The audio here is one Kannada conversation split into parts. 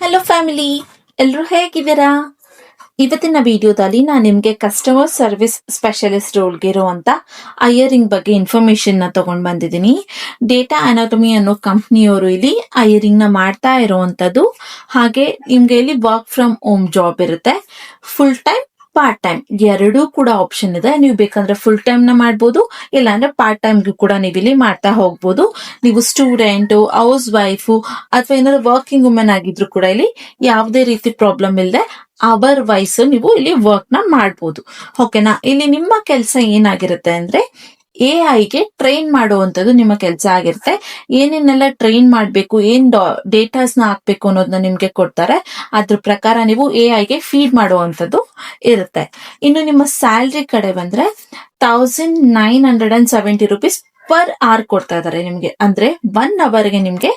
ಹಲೋ ಫ್ಯಾಮಿಲಿ, ಎಲ್ಲರೂ ಹೇಗಿದ್ದೀರಾ? ಇವತ್ತಿನ ವಿಡಿಯೋದಲ್ಲಿ ನಾನು ನಿಮಗೆ ಕಸ್ಟಮರ್ ಸರ್ವಿಸ್ ಸ್ಪೆಷಲಿಸ್ಟ್ ರೋಲ್ಗೆ ಇರುವಂತ ಐಯರಿಂಗ್ ಬಗ್ಗೆ ಇನ್ಫಾರ್ಮೇಶನ್ ನ ತಗೊಂಡ್ ಬಂದಿದ್ದೀನಿ. ಡೇಟಾ ಅನಾಟಮಿ ಅನ್ನೋ ಕಂಪ್ನಿಯವರು ಇಲ್ಲಿ ಐಯರಿಂಗ್ ನ ಮಾಡ್ತಾ ಇರುವಂತದ್ದು. ಹಾಗೆ ನಿಮ್ಗೆ ಇಲ್ಲಿ ವರ್ಕ್ ಫ್ರಮ್ ಹೋಮ್ ಜಾಬ್ ಇರುತ್ತೆ. ಫುಲ್ ಟೈಮ್, ಪಾರ್ಟ್ ಟೈಮ್ ಎರಡೂ ಕೂಡ ಆಪ್ಷನ್ ಇದೆ. ನೀವು ಬೇಕಂದ್ರೆ ಫುಲ್ ಟೈಮ್ ನ ಮಾಡ್ಬೋದು, ಇಲ್ಲಾಂದ್ರೆ ಪಾರ್ಟ್ ಟೈಮ್ ಕೂಡ ನೀವು ಇಲ್ಲಿ ಮಾಡ್ತಾ ಹೋಗ್ಬೋದು. ನೀವು ಸ್ಟೂಡೆಂಟ್, ಹೌಸ್ ವೈಫ್ ಅಥವಾ ಏನಾದ್ರು ವರ್ಕಿಂಗ್ ವುಮೆನ್ ಆಗಿದ್ರು ಕೂಡ ಇಲ್ಲಿ ಯಾವುದೇ ರೀತಿ ಪ್ರಾಬ್ಲಮ್ ಇಲ್ಲದೆ ಅವರ್ ವೈಸ್ ನೀವು ಇಲ್ಲಿ ವರ್ಕ್ ನ ಮಾಡ್ಬೋದು. ಓಕೆನಾ? ಇಲ್ಲಿ ನಿಮ್ಮ ಕೆಲಸ ಏನಾಗಿರುತ್ತೆ ಅಂದ್ರೆ AI ಗೆ ಟ್ರೈನ್ ಮಾಡುವಂತದ್ದು ನಿಮ್ಮ ಕೆಲಸ ಆಗಿರುತ್ತೆ. ಏನೇನೆಲ್ಲ ಟ್ರೈನ್ ಮಾಡ್ಬೇಕು, ಏನ್ ಡೇಟಾಸ್ ನ ಹಾಕ್ಬೇಕು ಅನ್ನೋದನ್ನ ನಿಮ್ಗೆ ಕೊಡ್ತಾರೆ. ಅದ್ರ ಪ್ರಕಾರ ನೀವು AI ಗೆ ಫೀಡ್ ಮಾಡುವಂತದ್ದು ಇರುತ್ತೆ. ಇನ್ನು ನಿಮ್ಮ ಸ್ಯಾಲ್ರಿ ಕಡೆ ಬಂದ್ರೆ 1970 ರೂಪೀಸ್ ಪರ್ ಅವರ್ ಕೊಡ್ತಾ ಇದಾರೆ ನಿಮ್ಗೆ. ಅಂದ್ರೆ 1 ಅವರ್ಗೆ ನಿಮ್ಗೆ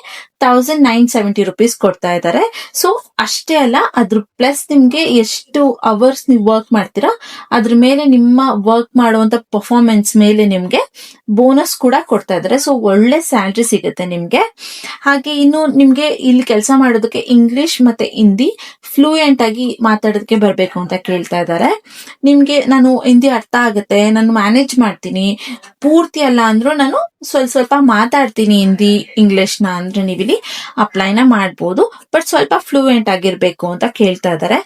1970 ರೂಪೀಸ್ ಕೊಡ್ತಾ ಇದ್ದಾರೆ. ಸೊ ಅಷ್ಟೇ ಅಲ್ಲ, ಅದ್ರ ಪ್ಲಸ್ ನಿಮ್ಗೆ ಎಷ್ಟು ಅವರ್ಸ್ ನೀವು ವರ್ಕ್ ಮಾಡ್ತೀರಾ ಅದ್ರ ಮೇಲೆ ನಿಮ್ಮ ವರ್ಕ್ ಮಾಡುವಂತ ಪರ್ಫಾರ್ಮೆನ್ಸ್ ಮೇಲೆ ನಿಮ್ಗೆ ಬೋನಸ್ ಕೂಡ ಕೊಡ್ತಾ ಇದ್ದಾರೆ. ಸೊ ಒಳ್ಳೆ ಸ್ಯಾಲ್ರಿ ಸಿಗುತ್ತೆ ನಿಮ್ಗೆ. ಹಾಗೆ ಇನ್ನು ನಿಮ್ಗೆ ಇಲ್ಲಿ ಕೆಲಸ ಮಾಡೋದಕ್ಕೆ ಇಂಗ್ಲಿಷ್ ಮತ್ತೆ ಹಿಂದಿ ಫ್ಲೂಯೆಂಟ್ ಆಗಿ ಮಾತಾಡೋದಕ್ಕೆ ಬರ್ಬೇಕು ಅಂತ ಕೇಳ್ತಾ ಇದ್ದಾರೆ. ನಿಮ್ಗೆ ನಾನು ಹಿಂದಿ ಅರ್ಥ ಆಗುತ್ತೆ, ನಾನು ಮ್ಯಾನೇಜ್ ಮಾಡ್ತೀನಿ, ಪೂರ್ತಿ ಅಲ್ಲ ಅಂದ್ರೂ ನಾನು ಸ್ವಲ್ಪ ಮಾತಾಡ್ತೀನಿ ಹಿಂದಿ ಇಂಗ್ಲಿಷ್ ನ ಅಂದ್ರೆ ನೀವಿಲ್ಲಿ ಅಪ್ಲೈನ ಮಾಡ್ಬೋದು. ಬಟ್ ಸ್ವಲ್ಪ ಫ್ಲೂಯೆಂಟ್ ಆಗಿರ್ಬೇಕು ಅಂತ ಕೇಳ್ತಾ ಇದ್ದಾರೆ.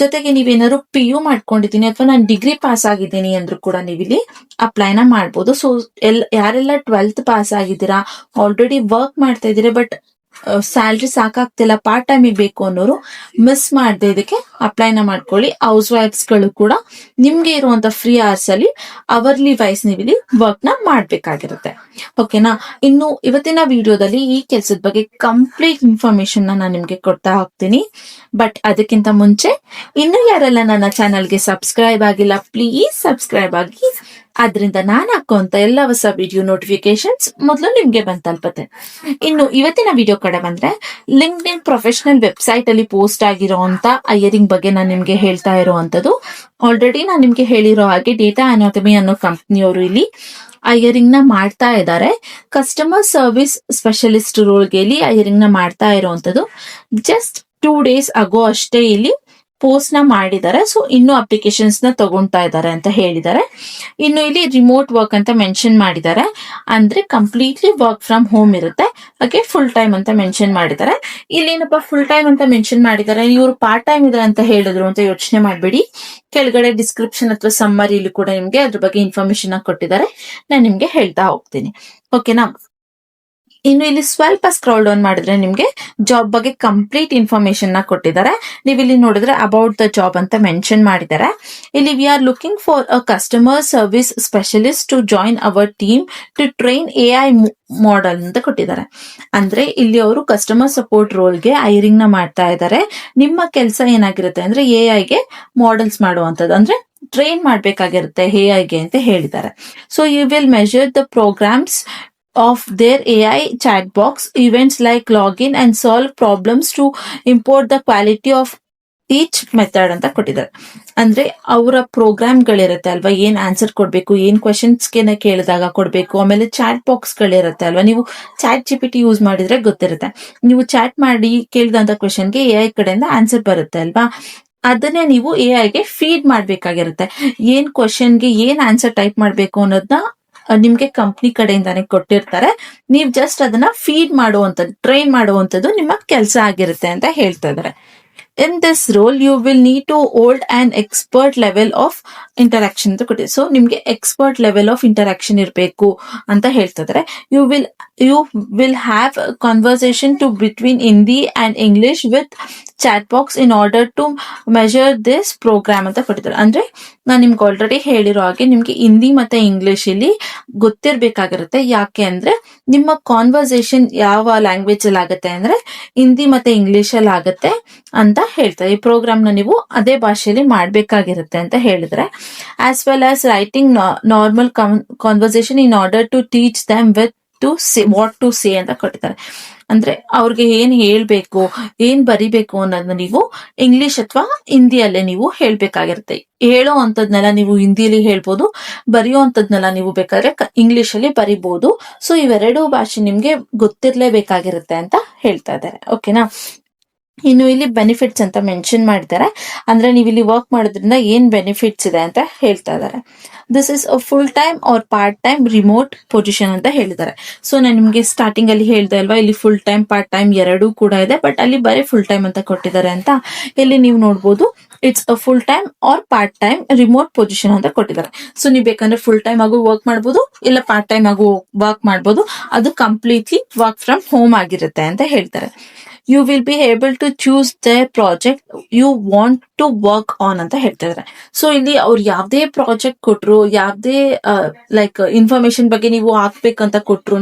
ಜೊತೆಗೆ ನೀವೇನಾದ್ರು PU ಮಾಡ್ಕೊಂಡಿದ್ದೀನಿ ಅಥವಾ ನಾನು ಡಿಗ್ರಿ ಪಾಸ್ ಆಗಿದ್ದೀನಿ ಅಂದ್ರೂ ಕೂಡ ನೀವಿಲ್ಲಿ ಅಪ್ಲೈನ ಮಾಡ್ಬೋದು. ಸೊ ಯಾರೆಲ್ಲ 12th ಪಾಸ್ ಆಗಿದ್ದೀರಾ, ಆಲ್ರೆಡಿ ವರ್ಕ್ ಮಾಡ್ತಾ ಇದ್ದೀರಾ, ಬಟ್ ಸ್ಯಾಲ್ರಿ ಸಾಕಾಗ್ತಿಲ್ಲ, ಪಾರ್ಟ್ ಟೈಮ್ ಬೇಕು ಅನ್ನೋರು ಮಿಸ್ ಮಾಡದೆ ಇದಕ್ಕೆ ಅಪ್ಲೈನ ಮಾಡ್ಕೊಳ್ಳಿ. ಹೌಸ್ ವೈಫ್ಸ್ ಗಳು ಕೂಡ ನಿಮ್ಗೆ ಇರುವಂತ ಫ್ರೀ ಅವರ್ಸ್ ಅಲ್ಲಿ ಅವರ್ಲಿ ವೈಸ್ ನೀವು ಇಲ್ಲಿ ವರ್ಕ್ ನ ಮಾಡ್ಬೇಕಾಗಿರುತ್ತೆ. ಓಕೆನಾ? ಇನ್ನು ಇವತ್ತಿನ ವಿಡಿಯೋದಲ್ಲಿ ಈ ಕೆಲಸದ ಬಗ್ಗೆ ಕಂಪ್ಲೀಟ್ ಇನ್ಫಾರ್ಮೇಶನ್ ನಾನು ನಿಮ್ಗೆ ಕೊಡ್ತಾ ಹೋಗ್ತೀನಿ. ಬಟ್ ಅದಕ್ಕಿಂತ ಮುಂಚೆ ಇನ್ನು ಯಾರೆಲ್ಲ ನನ್ನ ಚಾನಲ್ಗೆ ಸಬ್ಸ್ಕ್ರೈಬ್ ಆಗಿಲ್ಲ, ಪ್ಲೀಸ್ ಸಬ್ಸ್ಕ್ರೈಬ್ ಆಗಿ. ಆದ್ರಿಂದ ನಾನು ಹಾಕುವಂತ ಎಲ್ಲ ಹೊಸ ವಿಡಿಯೋ ನೋಟಿಫಿಕೇಶನ್ಸ್ ಮೊದಲು ನಿಮ್ಗೆ ಬಂದ್ ತಲುಪುತ್ತೆ. ಇನ್ನು ಇವತ್ತಿನ ವಿಡಿಯೋ ಕಡೆ ಬಂದ್ರೆ ಲಿಂಕ್ಡ್ಇನ್ ಪ್ರೊಫೆಷನಲ್ ವೆಬ್ಸೈಟ್ ಅಲ್ಲಿ ಪೋಸ್ಟ್ ಆಗಿರುವಂತ ಐಯರಿಂಗ್ ಬಗ್ಗೆ ನಾನು ನಿಮ್ಗೆ ಹೇಳ್ತಾ ಇರುವಂತದ್ದು. ಆಲ್ರೆಡಿ ನಾನು ನಿಮ್ಗೆ ಹೇಳಿರೋ ಹಾಗೆ ಡೇಟಾ ಅನಾಟಮಿ ಅನ್ನೋ ಕಂಪ್ನಿಯವರು ಇಲ್ಲಿ ಐಯರಿಂಗ್ ನ ಮಾಡ್ತಾ ಇದ್ದಾರೆ. ಕಸ್ಟಮರ್ ಸರ್ವಿಸ್ ಸ್ಪೆಷಲಿಸ್ಟ್ ರೋಲ್ಗೆ ಇಲ್ಲಿ ಐಯರಿಂಗ್ ನ ಮಾಡ್ತಾ ಇರುವಂತದ್ದು. ಜಸ್ಟ್ 2 days ಅಗೋ ಅಷ್ಟೇ ಇಲ್ಲಿ ಪೋಸ್ಟ್ ನ ಮಾಡಿದ್ದಾರೆ. ಸೊ ಇನ್ನು ಅಪ್ಲಿಕೇಶನ್ಸ್ ನ ತಗೊಂತಾ ಇದ್ದಾರೆ ಅಂತ ಹೇಳಿದ್ದಾರೆ. ಇನ್ನು ಇಲ್ಲಿ ರಿಮೋಟ್ ವರ್ಕ್ ಅಂತ ಮೆನ್ಷನ್ ಮಾಡಿದ್ದಾರೆ. ಅಂದ್ರೆ ಕಂಪ್ಲೀಟ್ಲಿ ವರ್ಕ್ ಫ್ರಮ್ ಹೋಮ್ ಇರುತ್ತೆ. ಹಾಗೆ ಫುಲ್ ಟೈಮ್ ಅಂತ ಮೆನ್ಷನ್ ಮಾಡಿದ್ದಾರೆ. ಇಲ್ಲೇನಪ್ಪ ಫುಲ್ ಟೈಮ್ ಅಂತ ಮೆನ್ಷನ್ ಮಾಡಿದ್ದಾರೆ, ಇವರು ಪಾರ್ಟ್ ಟೈಮ್ ಇದೆ ಅಂತ ಹೇಳಿದ್ರು ಅಂತ ಯೋಚನೆ ಮಾಡ್ಬೇಡಿ. ಕೆಳಗಡೆ ಡಿಸ್ಕ್ರಿಪ್ಷನ್ ಅಥವಾ ಸಮ್ಮರಿಲಿ ಕೂಡ ನಿಮ್ಗೆ ಅದ್ರ ಬಗ್ಗೆ ಇನ್ಫಾರ್ಮೇಶನ್ ಕೊಟ್ಟಿದ್ದಾರೆ. ನಾನು ನಿಮ್ಗೆ ಹೇಳ್ತಾ ಹೋಗ್ತೀನಿ. ಓಕೆನಾ? ಇನ್ನು ಇಲ್ಲಿ ಸ್ವಲ್ಪ ಸ್ಕ್ರಾಲ್ ಡೌನ್ ಮಾಡಿದ್ರೆ ನಿಮ್ಗೆ ಜಾಬ್ ಬಗ್ಗೆ ಕಂಪ್ಲೀಟ್ ಇನ್ಫಾರ್ಮೇಶನ್ ನ ಕೊಟ್ಟಿದ್ದಾರೆ. ನೀವು ಇಲ್ಲಿ ನೋಡಿದ್ರೆ ಅಬೌಟ್ ದ ಜಾಬ್ ಅಂತ ಮೆನ್ಷನ್ ಮಾಡಿದ್ದಾರೆ. ಇಲ್ಲಿ we are looking for a customer service specialist to join our team to train AI model ಅಂತ ಕೊಟ್ಟಿದ್ದಾರೆ. ಅಂದ್ರೆ ಇಲ್ಲಿ ಅವರು ಕಸ್ಟಮರ್ ಸಪೋರ್ಟ್ ರೋಲ್ಗೆ ಐರಿಂಗ್ ನ ಮಾಡ್ತಾ ಇದ್ದಾರೆ. ನಿಮ್ಮ ಕೆಲಸ ಏನಾಗಿರುತ್ತೆ ಅಂದ್ರೆ AI ಗೆ ಮಾಡೆಲ್ಸ್ ಮಾಡುವಂತದ್ದು, ಅಂದ್ರೆ ಟ್ರೈನ್ ಮಾಡ್ಬೇಕಾಗಿರುತ್ತೆ AI ಗೆ ಅಂತ ಹೇಳಿದ್ದಾರೆ. So you will measure the programs of their AI chat box events like login and solve problems to import the quality of each method ಅಂತ ಕೊಟ್ಟಿದ್ದಾರೆ. ಅಂದ್ರೆ ಅವರ ಪ್ರೋಗ್ರಾಮ್ ಗಳಿರುತ್ತೆ ಅಲ್ವಾ, ಏನ್ ಆನ್ಸರ್ ಕೊಡ್ಬೇಕು, ಏನ್ ಕ್ವೆಶನ್ಸ್ಗೆ ಕೇಳಿದಾಗ ಕೊಡ್ಬೇಕು. ಆಮೇಲೆ ಚಾಟ್ ಬಾಕ್ಸ್ ಗಳಿರುತ್ತೆ ಅಲ್ವಾ, ನೀವು ಚಾಟ್ GPT ಯೂಸ್ ಮಾಡಿದ್ರೆ ಗೊತ್ತಿರುತ್ತೆ. ನೀವು ಚಾಟ್ ಮಾಡಿ ಕೇಳಿದಂತ ಕ್ವೆಶನ್ಗೆ AI ಕಡೆಯಿಂದ ಆನ್ಸರ್ ಬರುತ್ತೆ ಅಲ್ವಾ, ಅದನ್ನೇ ನೀವು AI ಗೆ ಫೀಡ್ ಮಾಡ್ಬೇಕಾಗಿರುತ್ತೆ. ಏನ್ ಕ್ವೆಶನ್ಗೆ ಏನ್ ಆನ್ಸರ್ ಟೈಪ್ ಮಾಡ್ಬೇಕು ಅನ್ನೋದನ್ನ ನಿಮ್ಗೆ ಕಂಪ್ನಿ ಕಡೆಯಿಂದಾನೆ ಕೊಟ್ಟಿರ್ತಾರೆ. ನೀವ್ ಜಸ್ಟ್ ಅದನ್ನ ಫೀಡ್ ಮಾಡುವಂತದ್ದು, ಟ್ರೈನ್ ಮಾಡುವಂತದ್ದು ನಿಮ್ಮ ಕೆಲಸ ಆಗಿರುತ್ತೆ ಅಂತ ಹೇಳ್ತಾ ಇದಾರೆ. In this role, you will need to hold an expert level of interaction ಅಂತ ಕೊಟ್ಟಿದೆ. ಸೊ ನಿಮ್ಗೆ ಎಕ್ಸ್ಪರ್ಟ್ ಲೆವೆಲ್ ಆಫ್ ಇಂಟರಾಕ್ಷನ್ ಇರಬೇಕು ಅಂತ ಹೇಳ್ತಾ ಇದಾರೆ. You will have conversation to between Hindi and English with chat box in order to measure this program ಅಂತ ಕೊಟ್ಟಿದ್ದಾರೆ. ಅಂದ್ರೆ ನಾನು ನಿಮ್ಗೆ ಆಲ್ರೆಡಿ ಹೇಳಿರೋ ಹಾಗೆ ನಿಮ್ಗೆ ಹಿಂದಿ ಮತ್ತೆ ಇಂಗ್ಲಿಷ್ ಇಲ್ಲಿ ಗೊತ್ತಿರ್ಬೇಕಾಗಿರುತ್ತೆ. ಯಾಕೆ ಅಂದ್ರೆ ನಿಮ್ಮ ಕಾನ್ವರ್ಸೇಷನ್ ಯಾವ ಲ್ಯಾಂಗ್ವೇಜ್ ಅಲ್ಲಿ ಆಗುತ್ತೆ ಅಂದ್ರೆ ಹಿಂದಿ ಮತ್ತೆ ಇಂಗ್ಲಿಷ್ ಅಲ್ಲಿ ಆಗುತ್ತೆ ಅಂತ ಹೇಳ್ತಾರೆ. ಈ ಪ್ರೋಗ್ರಾಮ್ ನ ನೀವು ಅದೇ ಭಾಷೆಯಲ್ಲಿ ಮಾಡ್ಬೇಕಾಗಿರುತ್ತೆ ಅಂತ ಹೇಳಿದ್ರೆ, as well as writing normal conversation in order to teach them with to say what to say ಅಂತ ಕೊಟ್ಟಿದ್ದಾರೆ. ಅಂದ್ರೆ ಅವ್ರಿಗೆ ಏನ್ ಹೇಳ್ಬೇಕು, ಏನ್ ಬರಿಬೇಕು ಅನ್ನೋದನ್ನ ನೀವು ಇಂಗ್ಲಿಷ್ ಅಥವಾ ಹಿಂದಿಯಲ್ಲೇ ನೀವು ಹೇಳ್ಬೇಕಾಗಿರುತ್ತೆ. ಹೇಳೋ ಅಂತದ್ನೆಲ್ಲ ನೀವು ಹಿಂದಿಯಲ್ಲಿ ಹೇಳ್ಬೋದು, ಬರೆಯೋ ಅಂತದ್ನೆಲ್ಲ ನೀವು ಬೇಕಾದ್ರೆ ಇಂಗ್ಲಿಷ್ ಅಲ್ಲಿ ಬರಿಬಹುದು. ಸೊ ಇವೆರಡೂ ಭಾಷೆ ನಿಮ್ಗೆ ಗೊತ್ತಿರ್ಲೇಬೇಕಾಗಿರುತ್ತೆ ಅಂತ ಹೇಳ್ತಾ ಇದ್ದಾರೆ. ಓಕೆನಾ? ಇನ್ನು ಇಲ್ಲಿ ಬೆನಿಫಿಟ್ಸ್ ಅಂತ ಮೆನ್ಷನ್ ಮಾಡಿದ್ದಾರೆ. ಅಂದ್ರೆ ನೀವು ಇಲ್ಲಿ ವರ್ಕ್ ಮಾಡೋದ್ರಿಂದ ಏನ್ ಬೆನಿಫಿಟ್ಸ್ ಇದೆ ಅಂತ ಹೇಳ್ತಾ ಇದ್ದಾರೆ. This is a full time are part time remote position ಅಂತ ಹೇಳಿದ್ದಾರೆ. ಸೊ ನಾನು ನಿಮ್ಗೆ ಸ್ಟಾರ್ಟಿಂಗ್ ಅಲ್ಲಿ ಹೇಳ್ದೆ ಅಲ್ವಾ, ಇಲ್ಲಿ ಫುಲ್ ಟೈಮ್ ಪಾರ್ಟ್ ಟೈಮ್ ಎರಡೂ ಕೂಡ ಇದೆ, ಬಟ್ ಅಲ್ಲಿ ಬರೀ ಫುಲ್ ಟೈಮ್ ಅಂತ ಕೊಟ್ಟಿದ್ದಾರೆ ಅಂತ. ಇಲ್ಲಿ ನೀವು ನೋಡ್ಬೋದು, it's a full time are part time remote position ಅಂತ ಕೊಟ್ಟಿದ್ದಾರೆ. ಸೊ ನೀವು ಬೇಕಂದ್ರೆ ಫುಲ್ ಟೈಮ್ ಆಗು ವರ್ಕ್ ಮಾಡ್ಬೋದು, ಇಲ್ಲ ಪಾರ್ಟ್ ಟೈಮ್ ಆಗು ವರ್ಕ್ ಮಾಡ್ಬೋದು. ಅದು ಕಂಪ್ಲೀಟ್ಲಿ ವರ್ಕ್ ಫ್ರಮ್ ಹೋಮ್ ಆಗಿರುತ್ತೆ ಅಂತ ಹೇಳ್ತಾರೆ. You will be able to choose the project you want to work on ಅಂತ ಹೇಳ್ತಾ ಇದ್ದಾರೆ. ಸೊ ಇಲ್ಲಿ ಅವ್ರು ಯಾವ್ದೇ ಪ್ರಾಜೆಕ್ಟ್ ಕೊಟ್ರು, ಯಾವ್ದೇ ಲೈಕ್ ಇನ್ಫಾರ್ಮೇಶನ್ ಬಗ್ಗೆ ನೀವು ಹಾಕ್ಬೇಕಂತ ಕೊಟ್ರು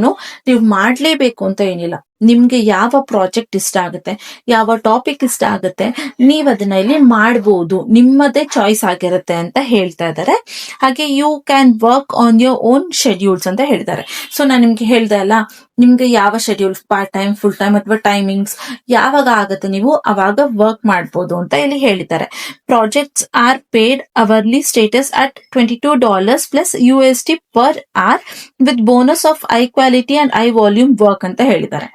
ನೀವು ಮಾಡ್ಲೇಬೇಕು ಅಂತ ಏನಿಲ್ಲ. ನಿಮ್ಗೆ ಯಾವ ಪ್ರಾಜೆಕ್ಟ್ ಇಷ್ಟ ಆಗುತ್ತೆ, ಯಾವ ಟಾಪಿಕ್ ಇಷ್ಟ ಆಗುತ್ತೆ, ನೀವ್ ಅದನ್ನ ಇಲ್ಲಿ ಮಾಡ್ಬೋದು, ನಿಮ್ಮದೇ ಚಾಯ್ಸ್ ಆಗಿರುತ್ತೆ ಅಂತ ಹೇಳ್ತಾ ಇದ್ದಾರೆ. ಹಾಗೆ you can work on your own schedules ಅಂತ ಹೇಳ್ತಾರೆ. ಸೊ ನಾನು ನಿಮ್ಗೆ ಹೇಳ್ದೆ ಅಲ್ಲ, ನಿಮ್ಗೆ ಯಾವ schedule, part time, full time ಅಥವಾ ಟೈಮಿಂಗ್ಸ್ ಯಾವಾಗ ಆಗುತ್ತೆ ನೀವು ಅವಾಗ ವರ್ಕ್ ಮಾಡ್ಬೋದು ಅಂತ ಇಲ್ಲಿ ಹೇಳಿದ್ದಾರೆ. Projects are paid hourly status at $22 plus USD per hour with bonus of high quality and high volume work ಅಂತ ಹೇಳಿದ್ದಾರೆ.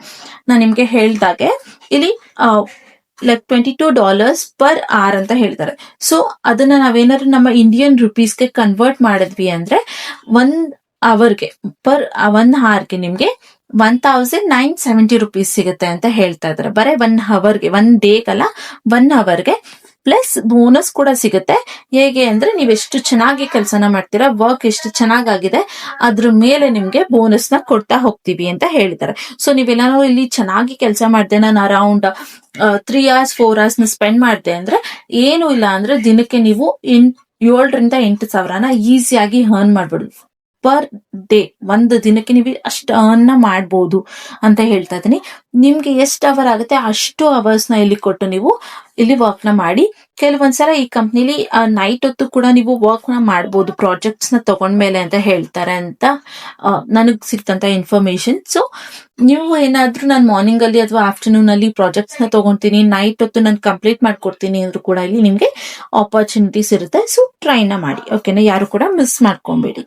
ನಾನು ನಿಮ್ಗೆ ಹೇಳ್ದಾಗೆ ಇಲ್ಲಿ ಲೈಕ್ $22 ಪರ್ ಅವರ್ ಅಂತ ಹೇಳ್ತಾರೆ. ಸೊ ಅದನ್ನ ನಾವೇನಾದ್ರು ನಮ್ಮ ಇಂಡಿಯನ್ ರುಪೀಸ್ಗೆ ಕನ್ವರ್ಟ್ ಮಾಡಿದ್ವಿ ಅಂದ್ರೆ 1 ಅವರ್ಗೆ ಪರ್ 1 ಅವರ್ಗೆ ನಿಮ್ಗೆ 1970 rupees ಸಿಗುತ್ತೆ ಅಂತ ಹೇಳ್ತಾ ಇದಾರೆ. ಬರೀ 1 ಅವರ್ಗೆ, 1 ಡೇಗಲ್ಲ, 1 ಅವರ್ಗೆ ಪ್ಲಸ್ ಬೋನಸ್ ಕೂಡ ಸಿಗುತ್ತೆ. ಹೇಗೆ ಅಂದ್ರೆ ನೀವು ಎಷ್ಟು ಚೆನ್ನಾಗಿ ಕೆಲಸನ ಮಾಡ್ತೀರಾ, ವರ್ಕ್ ಎಷ್ಟು ಚೆನ್ನಾಗಿದೆ ಅದ್ರ ಮೇಲೆ ನಿಮ್ಗೆ ಬೋನಸ್ ನ ಕೊಡ್ತಾ ಹೋಗ್ತೀವಿ ಅಂತ ಹೇಳಿದ್ದಾರೆ. ಸೊ ನೀವೆಲ್ಲಾನು ಇಲ್ಲಿ ಚೆನ್ನಾಗಿ ಕೆಲಸ ಮಾಡಿದೆ, ನಾನು ಅರೌಂಡ್ 3 hours 4 hours ಸ್ಪೆಂಡ್ ಮಾಡಿದೆ ಅಂದ್ರೆ ಏನು ಇಲ್ಲ ಅಂದ್ರೆ ದಿನಕ್ಕೆ ನೀವು 7ರಿಂದ 8 ಸಾವಿರನ ಈಸಿಯಾಗಿ ಅರ್ನ್ ಮಾಡ್ಬಿಡು ಪರ್ ಡೇ. ಒಂದು ದಿನಕ್ಕೆ ನೀವು ಅಷ್ಟು ಅರ್ನ್ ಮಾಡಬಹುದು ಅಂತ ಹೇಳ್ತಾ ಇದೀನಿ. ನಿಮ್ಗೆ ಎಷ್ಟು ಅವರ್ ಆಗುತ್ತೆ ಅಷ್ಟು ಅವರ್ಸ್ ನ ಇಲ್ಲಿ ಕೊಟ್ಟು ನೀವು ಇಲ್ಲಿ ವರ್ಕ್ ನ ಮಾಡಿ. ಕೆಲವೊಂದ್ಸಲ ಈ ಕಂಪ್ನಿಲಿ ನೈಟ್ ಹೊತ್ತು ಕೂಡ ನೀವು ವರ್ಕ್ ನ ಮಾಡಬಹುದು ಪ್ರಾಜೆಕ್ಟ್ಸ್ ನ ತಗೊಂಡ್ಮೇಲೆ ಅಂತ ಹೇಳ್ತಾರೆ ಅಂತ ನನಗ್ ಸಿಕ್ತಂತ ಇನ್ಫಾರ್ಮೇಶನ್. ಸೊ ನೀವು ಏನಾದ್ರೂ ನಾನು ಮಾರ್ನಿಂಗ್ ಅಲ್ಲಿ ಅಥವಾ ಆಫ್ಟರ್ನೂನ್ ಅಲ್ಲಿ ಪ್ರಾಜೆಕ್ಟ್ಸ್ ನ ತಗೊಂತೀನಿ, ನೈಟ್ ಹೊತ್ತು ನಾನು ಕಂಪ್ಲೀಟ್ ಮಾಡ್ಕೊಡ್ತೀನಿ ಅಂದ್ರೂ ಕೂಡ ಇಲ್ಲಿ ನಿಮ್ಗೆ ಆಪರ್ಚುನಿಟೀಸ್ ಇರುತ್ತೆ. ಸೊ ಟ್ರೈ ನ ಮಾಡಿ, ಓಕೆನಾ? ಯಾರು ಕೂಡ ಮಿಸ್ ಮಾಡ್ಕೊಬೇಡಿ.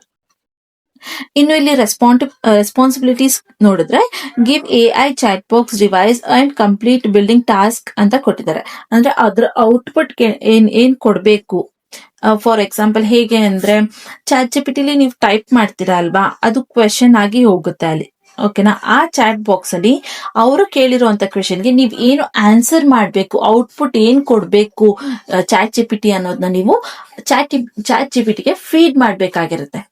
ಇನ್ನು ಇಲ್ಲಿ ರೆಸ್ಪಾನ್ಸಿಬಿಲಿಟೀಸ್ ನೋಡಿದ್ರೆ, give AI chat box device and complete building task ಅಂತ ಕೊಟ್ಟಿದ್ದಾರೆ. ಅಂದ್ರೆ ಅದ್ರ ಔಟ್ಪುಟ್ ಏನ್ ಕೊಡ್ಬೇಕು. ಫಾರ್ ಎಕ್ಸಾಂಪಲ್ ಹೇಗೆ ಅಂದ್ರೆ, ಚಾಟ್ GPT ನೀವು ಟೈಪ್ ಮಾಡ್ತೀರಾ ಅಲ್ವಾ, ಅದು ಕ್ವೆಶನ್ ಆಗಿ ಹೋಗುತ್ತೆ ಅಲ್ಲಿ, ಓಕೆನಾ? ಆ ಚಾಟ್ ಬಾಕ್ಸ್ ಅಲ್ಲಿ ಅವರು ಕೇಳಿರುವಂತ ಕ್ವೆಶನ್ಗೆ ನೀವ್ ಏನು ಆನ್ಸರ್ ಮಾಡ್ಬೇಕು, ಔಟ್ಪುಟ್ ಏನ್ ಕೊಡ್ಬೇಕು ಚಾಟ್ GPT ಅನ್ನೋದನ್ನ ನೀವು ಚಾಟ್ GPT ಗೆ ಫೀಡ್ ಮಾಡ್ಬೇಕಾಗಿರುತ್ತೆ.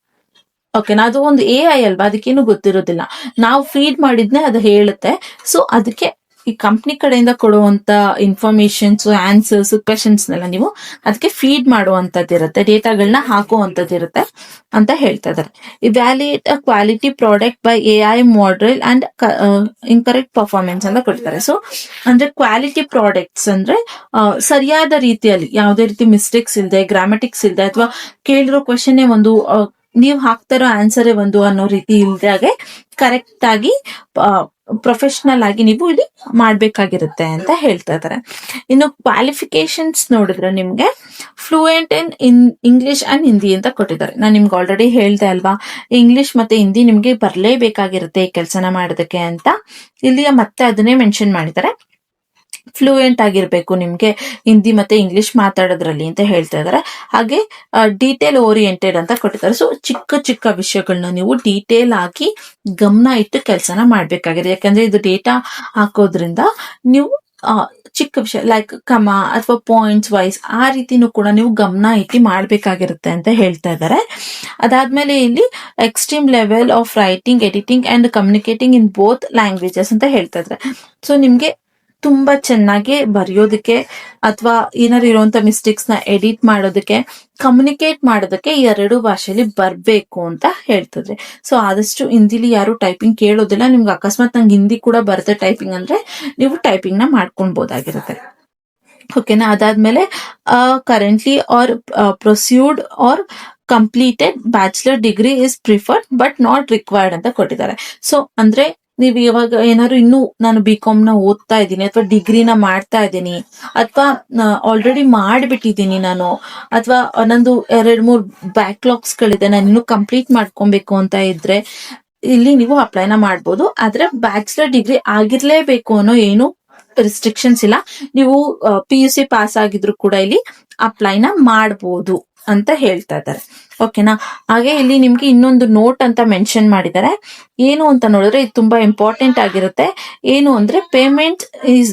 ಓಕೆನಾ? ಅದು ಒಂದು AI ಅಲ್ವಾ, ಅದಕ್ಕೇನು ಗೊತ್ತಿರೋದಿಲ್ಲ. ನಾವು ಫೀಡ್ ಮಾಡಿದ್ನೆ ಅದು ಹೇಳುತ್ತೆ. ಸೊ ಅದಕ್ಕೆ ಈ ಕಂಪ್ನಿ ಕಡೆಯಿಂದ ಕೊಡುವಂತ ಇನ್ಫಾರ್ಮೇಶನ್ಸ್, ಆನ್ಸರ್ಸ್, ಕ್ವೆಶನ್ಸ್ನೆಲ್ಲ ನೀವು ಅದಕ್ಕೆ ಫೀಡ್ ಮಾಡುವಂತದ್ದಿರುತ್ತೆ, ಡೇಟಾಗಳನ್ನ ಹಾಕುವಂತದ್ದಿರುತ್ತೆ ಅಂತ ಹೇಳ್ತಾ ಇದ್ದಾರೆ. Evaluate a quality product by AI model and incorrect performance ಅಂತ ಕೊಡ್ತಾರೆ. ಸೊ ಅಂದ್ರೆ ಕ್ವಾಲಿಟಿ ಪ್ರಾಡಕ್ಟ್ಸ್ ಅಂದ್ರೆ ಸರಿಯಾದ ರೀತಿಯಲ್ಲಿ ಯಾವುದೇ ರೀತಿ ಮಿಸ್ಟೇಕ್ಸ್ ಇಲ್ಲದೆ, ಗ್ರಾಮೆಟಿಕ್ಸ್ ಇಲ್ಲದೆ, ಅಥವಾ ಕೇಳಿರೋ ಕ್ವೆಶನ್ ಒಂದು ನೀವು ಹಾಕ್ತಾರೋ ಆನ್ಸರ್ ಒಂದು ಅನ್ನೋ ರೀತಿ ಇಲ್ದಾಗೆ ಕರೆಕ್ಟ್ ಆಗಿ ಪ್ರೊಫೆಷನಲ್ ಆಗಿ ನೀವು ಇಲ್ಲಿ ಮಾಡ್ಬೇಕಾಗಿರುತ್ತೆ ಅಂತ ಹೇಳ್ತಾ ಇದ್ದಾರೆ. ಇನ್ನು ಕ್ವಾಲಿಫಿಕೇಶನ್ಸ್ ನೋಡಿದ್ರೆ ನಿಮ್ಗೆ fluent in English and Hindi ಅಂತ ಕೊಟ್ಟಿದ್ದಾರೆ. ನಾನು ನಿಮ್ಗೆ ಆಲ್ರೆಡಿ ಹೇಳ್ದೆ ಅಲ್ವಾ, ಇಂಗ್ಲಿಷ್ ಮತ್ತೆ ಹಿಂದಿ ನಿಮ್ಗೆ ಬರ್ಲೇಬೇಕಾಗಿರುತ್ತೆ ಈ ಕೆಲಸನ ಮಾಡೋದಕ್ಕೆ ಅಂತ. ಇಲ್ಲಿ ಮತ್ತೆ ಅದನ್ನೇ ಮೆನ್ಷನ್ ಮಾಡಿದ್ದಾರೆ. ಫ್ಲೂಯೆಂಟ್ ಆಗಿರ್ಬೇಕು ನಿಮ್ಗೆ ಹಿಂದಿ ಮತ್ತೆ ಇಂಗ್ಲಿಷ್ ಮಾತಾಡೋದ್ರಲ್ಲಿ ಅಂತ ಹೇಳ್ತಾ ಇದಾರೆ. ಹಾಗೆ ಡೀಟೇಲ್ ಓರಿಯೆಂಟೆಡ್ ಅಂತ ಕೊಟ್ಟಿದ್ದಾರೆ. ಸೊ ಚಿಕ್ಕ ಚಿಕ್ಕ ವಿಷಯಗಳನ್ನ ನೀವು ಡೀಟೇಲ್ ಆಗಿ ಗಮನ ಇಟ್ಟು ಕೆಲಸನ ಮಾಡ್ಬೇಕಾಗಿದೆ. ಯಾಕಂದ್ರೆ ಇದು ಡೇಟಾ ಹಾಕೋದ್ರಿಂದ ನೀವು ಚಿಕ್ಕ ವಿಷಯ ಲೈಕ್ ಕಮ ಅಥವಾ ಪಾಯಿಂಟ್ಸ್ ವೈಸ್ ಆ ರೀತಿನೂ ಕೂಡ ನೀವು ಗಮನ ಇಟ್ಟು ಮಾಡ್ಬೇಕಾಗಿರುತ್ತೆ ಅಂತ ಹೇಳ್ತಾ ಇದ್ದಾರೆ. ಅದಾದ್ಮೇಲೆ ಇಲ್ಲಿ extreme level of writing, editing and communicating in both languages ಅಂತ ಹೇಳ್ತಾ ಇದ್ದಾರೆ. ಸೊ ನಿಮ್ಗೆ ತುಂಬಾ ಚೆನ್ನಾಗಿ ಬರೆಯೋದಕ್ಕೆ ಅಥವಾ ಏನಾದ್ರು ಇರುವಂತ ಮಿಸ್ಟೇಕ್ಸ್ ನ ಎಡಿಟ್ ಮಾಡೋದಕ್ಕೆ, ಕಮ್ಯುನಿಕೇಟ್ ಮಾಡೋದಕ್ಕೆ 2 ಭಾಷೆಯಲ್ಲಿ ಬರ್ಬೇಕು ಅಂತ ಹೇಳ್ತಿದ್ರೆ. ಸೊ ಆದಷ್ಟು ಹಿಂದಿಲಿ ಯಾರು ಟೈಪಿಂಗ್ ಕೇಳೋದಿಲ್ಲ. ನಿಮ್ಗೆ ಅಕಸ್ಮಾತ್ ನಂಗೆ ಹಿಂದಿ ಕೂಡ ಬರುತ್ತೆ ಟೈಪಿಂಗ್ ಅಂದ್ರೆ ನೀವು ಟೈಪಿಂಗ್ ನ ಮಾಡ್ಕೊಳ್ಬಹುದಾಗಿರುತ್ತೆ, ಓಕೆನಾ? ಅದಾದ್ಮೇಲೆ currently or pursued or completed bachelor degree is preferred but not required ಅಂತ ಕೊಟ್ಟಿದ್ದಾರೆ. ಸೊ ಅಂದ್ರೆ ನೀವು ಇವಾಗ ಏನಾದ್ರು ಇನ್ನು ನಾನು BCom ನ ಓದ್ತಾ ಇದ್ದೀನಿ ಅಥವಾ ಡಿಗ್ರಿನ ಮಾಡ್ತಾ ಇದ್ದೀನಿ ಅಥವಾ ಆಲ್ರೆಡಿ ಮಾಡ್ಬಿಟ್ಟಿದ್ದೀನಿ ನಾನು, ಅಥವಾ ನಂದು 2-3 ಬ್ಯಾಕ್ಲಾಗ್ಸ್ ಗಳಿದೆ, ನಾನು ಇನ್ನು ಕಂಪ್ಲೀಟ್ ಮಾಡ್ಕೊಬೇಕು ಅಂತ ಇದ್ರೆ ಇಲ್ಲಿ ನೀವು ಅಪ್ಲೈನ ಮಾಡ್ಬೋದು. ಆದ್ರೆ ಬ್ಯಾಚುಲರ್ ಡಿಗ್ರಿ ಆಗಿರ್ಲೇಬೇಕು ಅನ್ನೋ ಏನು ರಿಸ್ಟ್ರಿಕ್ಷನ್ಸ್ ಇಲ್ಲ. ನೀವು PUC ಪಾಸ್ ಆಗಿದ್ರು ಕೂಡ ಇಲ್ಲಿ ಅಪ್ಲೈನ ಮಾಡಬಹುದು ಅಂತ ಹೇಳ್ತಾ ಇದ್ದಾರೆ. ಓಕೆನಾ. ಹಾಗೆ ಇಲ್ಲಿ ನಿಮ್ಗೆ ಇನ್ನೊಂದು ನೋಟ್ ಅಂತ ಮೆನ್ಷನ್ ಮಾಡಿದ್ದಾರೆ. ಏನು ಅಂತ ನೋಡಿದ್ರೆ ಇದು ತುಂಬಾ ಇಂಪಾರ್ಟೆಂಟ್ ಆಗಿರುತ್ತೆ. ಏನು ಅಂದ್ರೆ payment is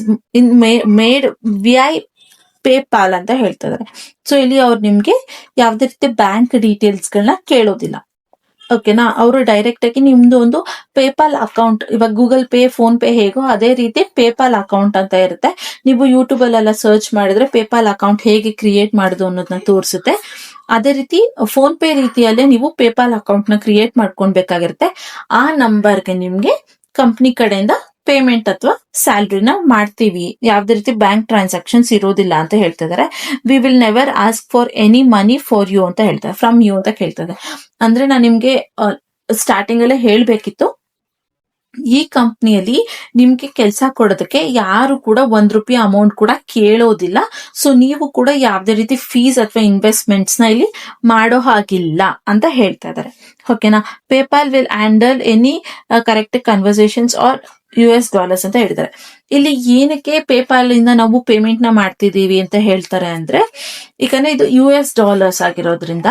made Vi PayPal ಅಂತ ಹೇಳ್ತಾ ಇದ್ದಾರೆ. ಸೊ ಇಲ್ಲಿ ಅವ್ರು ನಿಮ್ಗೆ ಯಾವ್ದೇ ರೀತಿ ಬ್ಯಾಂಕ್ ಡೀಟೇಲ್ಸ್ ಗಳನ್ನ ಕೇಳೋದಿಲ್ಲ. ಓಕೆನಾ. ಅವರು ಡೈರೆಕ್ಟ್ ಆಗಿ ನಿಮ್ದು ಒಂದು ಪೇಪಾಲ್ ಅಕೌಂಟ್, ಇವಾಗ ಗೂಗಲ್ ಪೇ, ಫೋನ್ ಪೇ ಹೇಗೋ ಅದೇ ರೀತಿ ಪೇಪಾಲ್ ಅಕೌಂಟ್ ಅಂತ ಇರುತ್ತೆ. ನೀವು ಯೂಟ್ಯೂಬ್ ಅಲ್ಲೆಲ್ಲ ಸರ್ಚ್ ಮಾಡಿದ್ರೆ ಪೇಪಾಲ್ ಅಕೌಂಟ್ ಹೇಗೆ ಕ್ರಿಯೇಟ್ ಮಾಡುದು ಅನ್ನೋದನ್ನ ತೋರಿಸುತ್ತೆ. ಅದೇ ರೀತಿ ಫೋನ್ ಪೇ ರೀತಿಯಲ್ಲೇ ನೀವು ಪೇಪಾಲ್ ಅಕೌಂಟ್ ನ ಕ್ರಿಯೇಟ್ ಮಾಡ್ಕೊಳ್ಬೇಕಾಗಿರುತ್ತೆ. ಆ ನಂಬರ್ಗೆ ನಿಮ್ಗೆ ಕಂಪ್ನಿ ಕಡೆಯಿಂದ ಪೇಮೆಂಟ್ ಅಥವಾ ಸ್ಯಾಲ್ರಿನ ಮಾಡ್ತೀವಿ. ಯಾವ್ದೇ ರೀತಿ ಬ್ಯಾಂಕ್ ಟ್ರಾನ್ಸಾಕ್ಷನ್ಸ್ ಇರೋದಿಲ್ಲ ಅಂತ ಹೇಳ್ತಿದ್ದಾರೆ. We will never ask for any money for you ಅಂತ ಹೇಳ್ತಾರೆ, ಫ್ರಮ್ ಯು ಅಂತ ಕೇಳ್ತದೆ. ಅಂದ್ರೆ ನಾನು ನಿಮ್ಗೆ ಸ್ಟಾರ್ಟಿಂಗ್ ಅಲ್ಲೇ ಹೇಳ್ಬೇಕಿತ್ತು, ಈ ಕಂಪ್ನಿಯಲ್ಲಿ ನಿಮ್ಗೆ ಕೆಲಸ ಕೊಡೋದಕ್ಕೆ ಯಾರು ಕೂಡ ₹1 ಅಮೌಂಟ್ ಕೂಡ ಕೇಳೋದಿಲ್ಲ. ಸೊ ನೀವು ಕೂಡ ಯಾವ್ದೇ ರೀತಿ ಫೀಸ್ ಅಥವಾ ಇನ್ವೆಸ್ಟ್ಮೆಂಟ್ಸ್ ನ ಇಲ್ಲಿ ಮಾಡೋ ಹಾಗಿಲ್ಲ ಅಂತ ಹೇಳ್ತಾ ಇದ್ದಾರೆ. ಓಕೆನಾ. PayPal will handle any correct conversations or $US ಅಂತ ಹೇಳಿದ್ದಾರೆ. ಇಲ್ಲಿ ಏನಕ್ಕೆ ಪೇಪಾಲ್ ಇಂದ ನಾವು ಪೇಮೆಂಟ್ ನ ಮಾಡ್ತಿದೀವಿ ಅಂತ ಹೇಳ್ತಾರೆ ಅಂದ್ರೆ, ಈಗ ಇದು $US ಆಗಿರೋದ್ರಿಂದ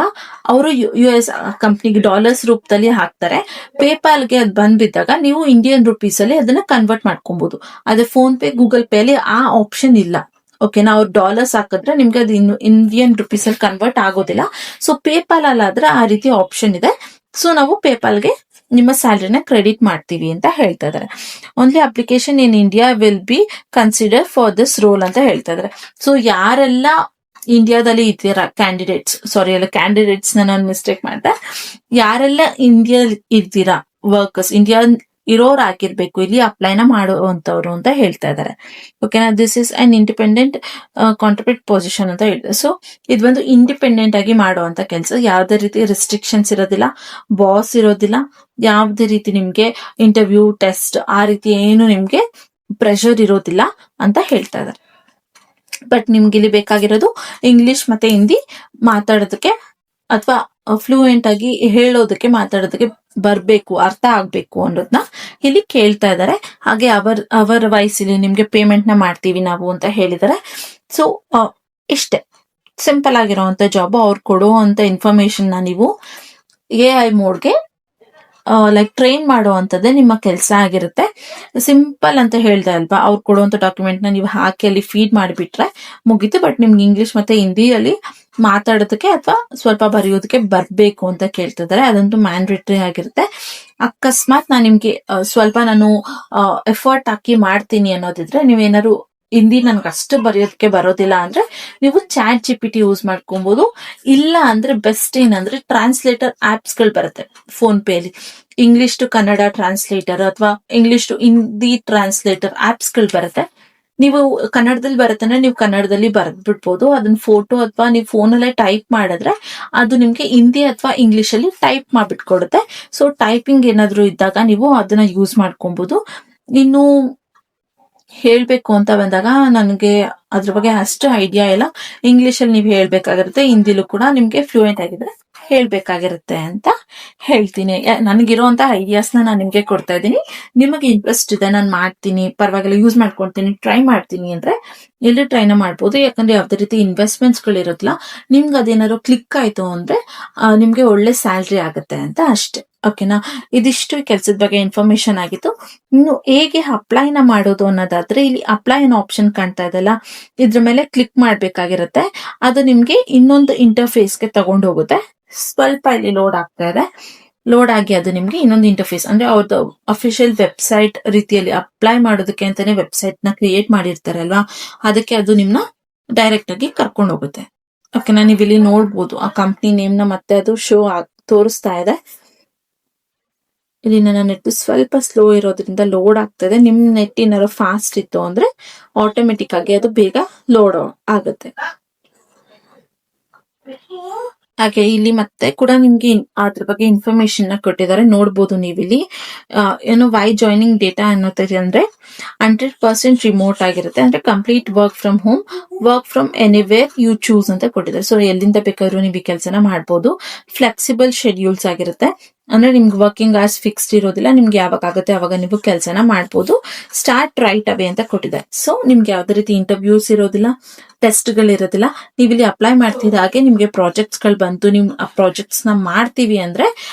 ಅವರು US ಕಂಪ್ನಿಗೆ ಡಾಲರ್ಸ್ ರೂಪದಲ್ಲಿ ಹಾಕ್ತಾರೆ. ಪೇಪಾಲ್ಗೆ ಅದು ಬಂದ್ಬಿದ್ದಾಗ ನೀವು ಇಂಡಿಯನ್ ರುಪೀಸ್ ಅಲ್ಲಿ ಅದನ್ನ ಕನ್ವರ್ಟ್ ಮಾಡ್ಕೊಬಹುದು. ಅದೇ ಫೋನ್ ಪೇ, ಗೂಗಲ್ ಪೇ ಅಲ್ಲಿ ಆ ಆಪ್ಷನ್ ಇಲ್ಲ. ಓಕೆನಾ. ಅವ್ರು ಡಾಲರ್ಸ್ ಹಾಕಿದ್ರೆ ನಿಮ್ಗೆ ಅದು ಇಂಡಿಯನ್ ರುಪೀಸ್ ಅಲ್ಲಿ ಕನ್ವರ್ಟ್ ಆಗೋದಿಲ್ಲ. ಸೊ ಪೇಪಾಲ್ ಅಲ್ಲಾದ್ರೆ ಆ ರೀತಿ ಆಪ್ಷನ್ ಇದೆ. ಸೊ ನಾವು ಪೇಪಾಲ್ಗೆ ನಿಮ್ಮ ಸ್ಯಾಲರಿನ ಕ್ರೆಡಿಟ್ ಮಾಡ್ತೀವಿ ಅಂತ ಹೇಳ್ತಾ ಇದಾರೆ. Only application in India will be consider for this roll ಅಂತ ಹೇಳ್ತಾ ಇದಾರೆ. ಸೊ ಯಾರೆಲ್ಲ ಇಂಡಿಯಾದಲ್ಲಿ ಇದ್ದೀರಾ ಕ್ಯಾಂಡಿಡೇಟ್ಸ್ ನಾನು ಮಿಸ್ಟೇಕ್ ಮಾಡಿದೆ, ಯಾರೆಲ್ಲ ಇಂಡಿಯಾ ಇದ್ದೀರಾ ವರ್ಕರ್ಸ್, ಇಂಡಿಯಾ ಇರೋರು ಆಗಿರ್ಬೇಕು ಇಲ್ಲಿ ಅಪ್ಲೈನ ಮಾಡುವಂತವ್ರು ಅಂತ ಹೇಳ್ತಾ ಇದ್ದಾರೆ. ಓಕೆನಾ. This is an independent contract position ಅಂತ ಹೇಳಿದೆ. ಸೊ ಇದೊಂದು ಇಂಡಿಪೆಂಡೆಂಟ್ ಆಗಿ ಮಾಡುವಂತ ಕೆಲಸ. ಯಾವ್ದೇ ರೀತಿ ರಿಸ್ಟ್ರಿಕ್ಷನ್ಸ್ ಇರೋದಿಲ್ಲ, ಬಾಸ್ ಇರೋದಿಲ್ಲ, ಯಾವ್ದೇ ರೀತಿ ನಿಮ್ಗೆ ಇಂಟರ್ವ್ಯೂ, ಟೆಸ್ಟ್ ಆ ರೀತಿ ಏನು ನಿಮ್ಗೆ ಪ್ರೆಷರ್ ಇರೋದಿಲ್ಲ ಅಂತ ಹೇಳ್ತಾ ಇದ್ದಾರೆ. ಬಟ್ ನಿಮ್ಗೆ ಇಲ್ಲಿ ಬೇಕಾಗಿರೋದು ಇಂಗ್ಲಿಷ್ ಮತ್ತೆ ಹಿಂದಿ ಮಾತಾಡೋದಕ್ಕೆ ಅಥವಾ ಫ್ಲೂಯೆಂಟ್ ಆಗಿ ಹೇಳೋದಕ್ಕೆ, ಮಾತಾಡೋದಕ್ಕೆ ಬರ್ಬೇಕು, ಅರ್ಥ ಆಗ್ಬೇಕು ಅನ್ನೋದನ್ನ ಇಲ್ಲಿ ಕೇಳ್ತಾ ಇದ್ದಾರೆ. ಹಾಗೆ ಅವರ್ ವಯಸ್ಸಲ್ಲಿ ನಿಮ್ಗೆ ಪೇಮೆಂಟ್ ನ ಮಾಡ್ತೀವಿ ನಾವು ಅಂತ ಹೇಳಿದ್ದಾರೆ. ಸೊ ಇಷ್ಟೇ ಸಿಂಪಲ್ ಆಗಿರೋಂತ ಜಾಬ್. ಅವ್ರು ಕೊಡುವಂತ ಇನ್ಫಾರ್ಮೇಶನ್ ನ ನೀವು AI ಮೋಡ್ಗೆ ಟ್ರೈನ್ ಮಾಡುವಂತದ್ದೇ ನಿಮ್ಮ ಕೆಲಸ ಆಗಿರುತ್ತೆ. ಸಿಂಪಲ್ ಅಂತ ಹೇಳ್ದೆ ಅಲ್ವಾ, ಅವ್ರು ಕೊಡುವಂತ ಡಾಕ್ಯುಮೆಂಟ್ ನ ನೀವು ಹಾಕಿ ಅಲ್ಲಿ ಫೀಡ್ ಮಾಡಿಬಿಟ್ರೆ ಮುಗೀತು. ಬಟ್ ನಿಮ್ಗೆ ಇಂಗ್ಲಿಷ್ ಮತ್ತೆ ಹಿಂದಿಯಲ್ಲಿ ಮಾತಾಡೋದಕ್ಕೆ ಅಥವಾ ಸ್ವಲ್ಪ ಬರೆಯೋದಕ್ಕೆ ಬರ್ಬೇಕು ಅಂತ ಕೇಳ್ತಿದ್ದಾರೆ. ಅದಂತೂ ಮ್ಯಾಂಡೇಟರಿ ಆಗಿರುತ್ತೆ. ಅಕಸ್ಮಾತ್ ನಿಮ್ಗೆ ಸ್ವಲ್ಪ ನಾನು ಎಫರ್ಟ್ ಹಾಕಿ ಮಾಡ್ತೀನಿ ಅನ್ನೋದಿದ್ರೆ, ನೀವೇನಾದ್ರು ಹಿಂದಿ ನನ್ಗೆ ಅಷ್ಟು ಬರೆಯೋದಕ್ಕೆ ಬರೋದಿಲ್ಲ ಅಂದ್ರೆ ನೀವು ChatGPT ಯೂಸ್ ಮಾಡ್ಕೊಬಹುದು. ಇಲ್ಲ ಅಂದ್ರೆ ಬೆಸ್ಟ್ ಏನಂದ್ರೆ ಟ್ರಾನ್ಸ್ಲೇಟರ್ ಆಪ್ಸ್ ಗಳು ಬರುತ್ತೆ ಫೋನ್ ಪೇ ಅಲ್ಲಿ. ಇಂಗ್ಲಿಷ್ ಟು ಕನ್ನಡ ಟ್ರಾನ್ಸ್ಲೇಟರ್ ಅಥವಾ English to Hindi translator apps ಗಳು ಬರುತ್ತೆ. ನೀವು ಕನ್ನಡದಲ್ಲಿ ಬರುತ್ತೆ ಅಂದ್ರೆ ನೀವು ಕನ್ನಡದಲ್ಲಿ ಬರೆದ್ಬಿಡ್ಬೋದು. ಅದನ್ನ ಫೋಟೋ ಅಥವಾ ನೀವು ಫೋನಲ್ಲೇ ಟೈಪ್ ಮಾಡಿದ್ರೆ ಅದು ನಿಮ್ಗೆ ಹಿಂದಿ ಅಥವಾ ಇಂಗ್ಲಿಷ್ ಅಲ್ಲಿ ಟೈಪ್ ಮಾಡ್ಬಿಟ್ಕೊಡುತ್ತೆ. ಸೊ ಟೈಪಿಂಗ್ ಏನಾದ್ರು ಇದ್ದಾಗ ನೀವು ಅದನ್ನ ಯೂಸ್ ಮಾಡ್ಕೊಬಹುದು. ಇನ್ನು ಹೇಳ್ಬೇಕು ಅಂತ ಬಂದಾಗ ನನಗೆ ಅದ್ರ ಬಗ್ಗೆ ಅಷ್ಟು ಐಡಿಯಾ ಇಲ್ಲ. ಇಂಗ್ಲಿಷ್ ಅಲ್ಲಿ ನೀವು ಹೇಳ್ಬೇಕಾಗಿರುತ್ತೆ, ಹಿಂದಿಲೂ ಕೂಡ ನಿಮ್ಗೆ ಫ್ಲೂಯೆಂಟ್ ಆಗಿದ್ರೆ ಹೇಳ್ಬೇಕಾಗಿರುತ್ತೆ ಅಂತ ಹೇಳ್ತೀನಿ. ನನಗಿರುವಂತ ಐಡಿಯಾಸ್ ನಾನು ನಿಮ್ಗೆ ಕೊಡ್ತಾ ಇದ್ದೀನಿ. ನಿಮಗೆ ಇಂಟ್ರೆಸ್ಟ್ ಇದೆ, ನಾನು ಮಾಡ್ತೀನಿ, ಪರವಾಗಿಲ್ಲ, ಯೂಸ್ ಮಾಡ್ಕೊಳ್ತೀನಿ, ಟ್ರೈ ಮಾಡ್ತೀನಿ ಅಂದ್ರೆ ಎಲ್ಲಿ ಟ್ರೈನ ಮಾಡ್ಬೋದು. ಯಾಕಂದ್ರೆ ಯಾವ್ದೇ ರೀತಿ ಇನ್ವೆಸ್ಟ್ಮೆಂಟ್ಸ್ ಗಳು ಇರೋದಿಲ್ಲ. ನಿಮ್ಗೆ ಅದೇನಾದ್ರು ಕ್ಲಿಕ್ ಆಯ್ತು ಅಂದ್ರೆ ನಿಮ್ಗೆ ಒಳ್ಳೆ ಸ್ಯಾಲ್ರಿ ಆಗುತ್ತೆ ಅಂತ ಅಷ್ಟೇ. ಓಕೆನಾ. ಇದಿಷ್ಟು ಕೆಲಸದ ಬಗ್ಗೆ ಇನ್ಫಾರ್ಮೇಶನ್ ಆಗಿತ್ತು. ಇನ್ನು ಹೇಗೆ ಅಪ್ಲೈನ ಮಾಡೋದು ಅನ್ನೋದಾದ್ರೆ, ಇಲ್ಲಿ ಅಪ್ಲೈ ಅನ್ನೋ ಆಪ್ಷನ್ ಕಾಣ್ತಾ ಇದೆಲ್ಲ, ಇದ್ರ ಮೇಲೆ ಕ್ಲಿಕ್ ಮಾಡ್ಬೇಕಾಗಿರುತ್ತೆ. ಅದು ನಿಮ್ಗೆ ಇನ್ನೊಂದು ಇಂಟರ್ಫೇಸ್ಗೆ ತಗೊಂಡು ಹೋಗುತ್ತೆ. ಸ್ವಲ್ಪ ಇಲ್ಲಿ ಲೋಡ್ ಆಗ್ತಾ ಇದೆ. ಲೋಡ್ ಆಗಿ ಅದು ನಿಮ್ಗೆ ಇನ್ನೊಂದು ಇಂಟರ್ಫೇಸ್ ಅಂದ್ರೆ ಅವ್ರದ್ದು ಅಫಿಷಿಯಲ್ ವೆಬ್ಸೈಟ್ ರೀತಿಯಲ್ಲಿ ಅಪ್ಲೈ ಮಾಡೋದಕ್ಕೆ ಅಂತಾನೆ ವೆಬ್ಸೈಟ್ ನ ಕ್ರಿಯೇಟ್ ಮಾಡಿರ್ತಾರಲ್ವಾ, ಅದಕ್ಕೆ ಅದು ನಿಮ್ನ ಡೈರೆಕ್ಟ್ ಆಗಿ ಕರ್ಕೊಂಡು ಹೋಗುತ್ತೆ. ಓಕೆನಾ. ನೀವು ಇಲ್ಲಿ ನೋಡ್ಬೋದು ಆ ಕಂಪ್ನಿ ನೇಮ್ ನ ಮತ್ತೆ ಅದು ಶೋ ತೋರಿಸ್ತಾ ಇದೆ. ಇಲ್ಲಿ ನನ್ನ ನೆಟ್ ಸ್ವಲ್ಪ ಸ್ಲೋ ಇರೋದ್ರಿಂದ ಲೋಡ್ ಆಗ್ತದೆ. ನಿಮ್ ನೆಟ್ ಏನಾದ್ರು ಫಾಸ್ಟ್ ಇತ್ತು ಅಂದ್ರೆ ಆಟೋಮೆಟಿಕ್ ಆಗಿ ಅದು ಬೇಗ ಲೋಡ್ ಆಗುತ್ತೆ. ಹಾಗೆ ಇಲ್ಲಿ ಮತ್ತೆ ಕೂಡ ನಿಮ್ಗೆ ಅದ್ರ ಬಗ್ಗೆ ಇನ್ಫಾರ್ಮೇಶನ್ ನ ಕೊಟ್ಟಿದ್ದಾರೆ, ನೋಡ್ಬೋದು ನೀವಿಲ್ಲಿ. ಏನು ವೈ ಜಾಯ್ನಿಂಗ್ ಡೇಟಾ ಅನ್ನೋದು ಅಂದ್ರೆ 100% ರಿಮೋಟ್ ಆಗಿರುತ್ತೆ. ಅಂದ್ರೆ complete work from home, work from anywhere you choose ಅಂತ ಕೊಟ್ಟಿದ್ದಾರೆ. ಸೊ ಎಲ್ಲಿಂದ ಬೇಕಾದ್ರೂ ನೀವು ಈ ಕೆಲಸನ ಮಾಡ್ಬೋದು. ಫ್ಲೆಕ್ಸಿಬಲ್ ಶೆಡ್ಯೂಲ್ಸ್ ಆಗಿರುತ್ತೆ. ಅಂದ್ರೆ ನಿಮ್ಗೆ ವರ್ಕಿಂಗ್ ಅವರ್ಸ್ ಫಿಕ್ಸ್ಡ್ ಇರೋದಿಲ್ಲ, ನಿಮ್ಗೆ ಯಾವಾಗ ಆಗುತ್ತೆ ಅವಾಗ ನೀವು ಕೆಲಸನ ಮಾಡ್ಬೋದು. ಸ್ಟಾರ್ಟ್ ರೈಟ್ ಅವೇ ಅಂತ ಕೊಟ್ಟಿದ್ದಾರೆ. ಸೊ ನಿಮ್ಗೆ ಯಾವ್ದೇ ರೀತಿ ಇಂಟರ್ವ್ಯೂಸ್ ಇರೋದಿಲ್ಲ, ಟೆಸ್ಟ್ಗಳಿರೋದಿಲ್ಲ. ನೀವು ಇಲ್ಲಿ ಅಪ್ಲೈ ಮಾಡ್ತಿದ್ದ ಹಾಗೆ ನಿಮ್ಗೆ ಪ್ರಾಜೆಕ್ಟ್ಸ್ಗಳು ಬಂತು, ನೀವು ಆ ಪ್ರಾಜೆಕ್ಟ್ಸ್ ನ ಮಾಡ್ತೀವಿ ಅಂದ್ರೆ